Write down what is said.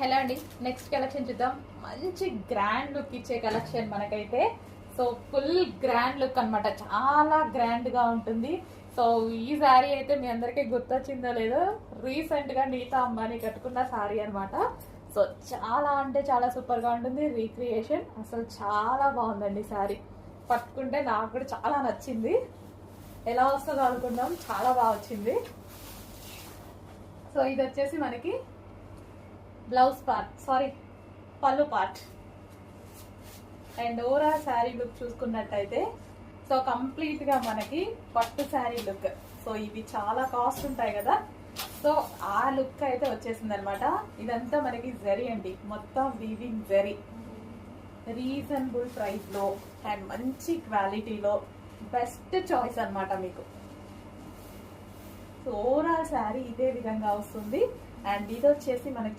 Hello అండి, next collection చూద్దాం. మంచి గ్రాండ్ లుక్ ఇచ్చే కలెక్షన్ మనకైతే. సో ఫుల్ గ్రాండ్ లుక్ అనమాట, చాలా గ్రాండ్ గా ఉంటుంది. సో ఈ శారీ అయితే మీ అందరికీ గుర్తొచ్చిందో లేదో, రీసెంట్ గా నీతా అంబానీ కట్టుకున్న శారీ అనమాట. సో చాలా అంటే చాలా సూపర్ గా ఉంటుంది. రీక్రియేషన్ అసలు చాలా బాగుందండి శారీ. పట్టుకుంటే నాకు కూడా చాలా నచ్చింది. ఎలా వస్తుందో అనుకుందాం, చాలా బాగా వచ్చింది. సో ఇది వచ్చేసి మనకి బ్లౌజ్ పార్ట్, పళ్ళు part. And overall sari look చూసుకున్నట్టయితే సో కంప్లీట్ గా మనకి పట్టు శారీ లుక్. సో ఇవి చాలా కాస్ట్ ఉంటాయి కదా, సో ఆ లుక్ అయితే వచ్చేసింది అనమాట. ఇదంతా మనకి జరీ అండి, మొత్తం వీవింగ్ జరీ, రీజనబుల్ ప్రైస్ లో అండ్ మంచి క్వాలిటీలో బెస్ట్ చాయిస్ అనమాట మీకు. సో ఓవరాల్ శారీ ఇదే విధంగా వస్తుంది. అండ్ ఇది వచ్చేసి మనకి